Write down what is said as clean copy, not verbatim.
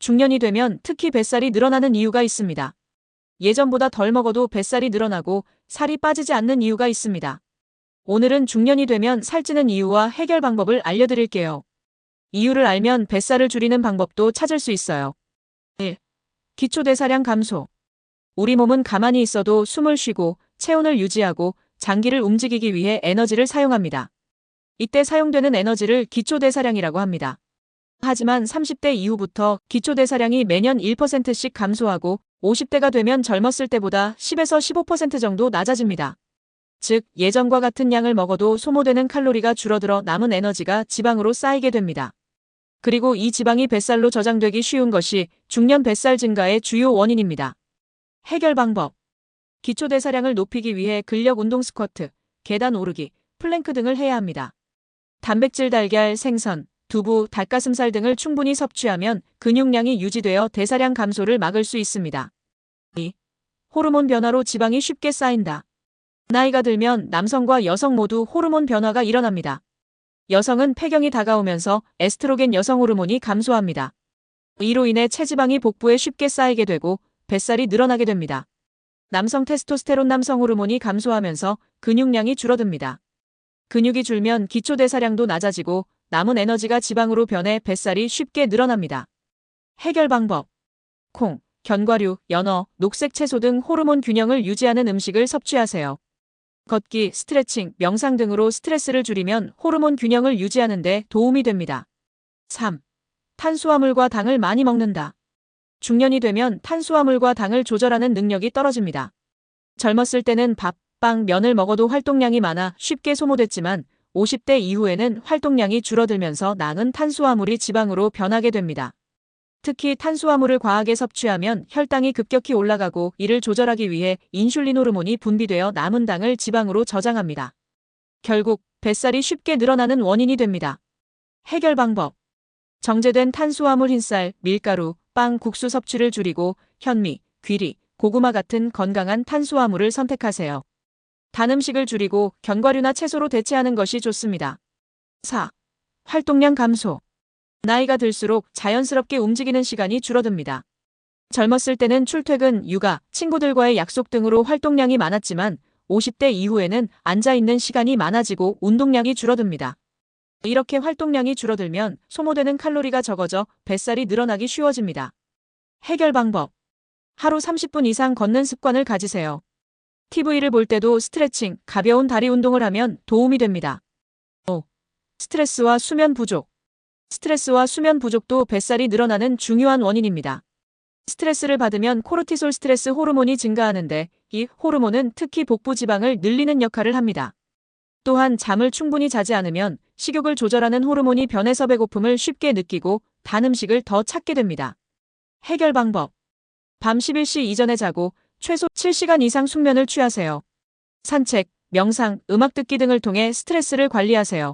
중년이 되면 특히 뱃살이 늘어나는 이유가 있습니다. 예전보다 덜 먹어도 뱃살이 늘어나고 살이 빠지지 않는 이유가 있습니다. 오늘은 중년이 되면 살찌는 이유와 해결 방법을 알려드릴게요. 이유를 알면 뱃살을 줄이는 방법도 찾을 수 있어요. 1. 기초대사량 감소. 우리 몸은 가만히 있어도 숨을 쉬고 체온을 유지하고 장기를 움직이기 위해 에너지를 사용합니다. 이때 사용되는 에너지를 기초대사량이라고 합니다. 하지만 30대 이후부터 기초대사량이 매년 1%씩 감소하고 50대가 되면 젊었을 때보다 10에서 15% 정도 낮아집니다. 즉, 예전과 같은 양을 먹어도 소모되는 칼로리가 줄어들어 남은 에너지가 지방으로 쌓이게 됩니다. 그리고 이 지방이 뱃살로 저장되기 쉬운 것이 중년 뱃살 증가의 주요 원인입니다. 해결 방법. 기초대사량을 높이기 위해 근력 운동 스쿼트, 계단 오르기, 플랭크 등을 해야 합니다. 단백질 달걀, 생선, 두부, 닭가슴살 등을 충분히 섭취하면 근육량이 유지되어 대사량 감소를 막을 수 있습니다. 2. 호르몬 변화로 지방이 쉽게 쌓인다. 나이가 들면 남성과 여성 모두 호르몬 변화가 일어납니다. 여성은 폐경이 다가오면서 에스트로겐 여성 호르몬이 감소합니다. 이로 인해 체지방이 복부에 쉽게 쌓이게 되고 뱃살이 늘어나게 됩니다. 남성 테스토스테론 남성 호르몬이 감소하면서 근육량이 줄어듭니다. 근육이 줄면 기초대사량도 낮아지고 남은 에너지가 지방으로 변해 뱃살이 쉽게 늘어납니다. 해결 방법. 콩, 견과류, 연어, 녹색 채소 등 호르몬 균형을 유지하는 음식을 섭취하세요. 걷기, 스트레칭, 명상 등으로 스트레스를 줄이면 호르몬 균형을 유지하는 데 도움이 됩니다. 3. 탄수화물과 당을 많이 먹는다. 중년이 되면 탄수화물과 당을 조절하는 능력이 떨어집니다. 젊었을 때는 밥, 빵, 면을 먹어도 활동량이 많아 쉽게 소모됐지만 50대 이후에는 활동량이 줄어들면서 남은 탄수화물이 지방으로 변하게 됩니다. 특히 탄수화물을 과하게 섭취하면 혈당이 급격히 올라가고 이를 조절하기 위해 인슐린 호르몬이 분비되어 남은 당을 지방으로 저장합니다. 결국 뱃살이 쉽게 늘어나는 원인이 됩니다. 해결 방법. 정제된 탄수화물 흰쌀, 밀가루, 빵, 국수 섭취를 줄이고 현미, 귀리, 고구마 같은 건강한 탄수화물을 선택하세요. 단 음식을 줄이고 견과류나 채소로 대체하는 것이 좋습니다. 4. 활동량 감소. 나이가 들수록 자연스럽게 움직이는 시간이 줄어듭니다. 젊었을 때는 출퇴근, 육아, 친구들과의 약속 등으로 활동량이 많았지만 50대 이후에는 앉아있는 시간이 많아지고 운동량이 줄어듭니다. 이렇게 활동량이 줄어들면 소모되는 칼로리가 적어져 뱃살이 늘어나기 쉬워집니다. 해결 방법. 하루 30분 이상 걷는 습관을 가지세요. TV를 볼 때도 스트레칭, 가벼운 다리 운동을 하면 도움이 됩니다. 5. 스트레스와 수면 부족. 스트레스와 수면 부족도 뱃살이 늘어나는 중요한 원인입니다. 스트레스를 받으면 코르티솔 스트레스 호르몬이 증가하는데 이 호르몬은 특히 복부 지방을 늘리는 역할을 합니다. 또한 잠을 충분히 자지 않으면 식욕을 조절하는 호르몬이 변해서 배고픔을 쉽게 느끼고 단 음식을 더 찾게 됩니다. 해결 방법. 밤 11시 이전에 자고 최소 7시간 이상 숙면을 취하세요. 산책, 명상, 음악 듣기 등을 통해 스트레스를 관리하세요.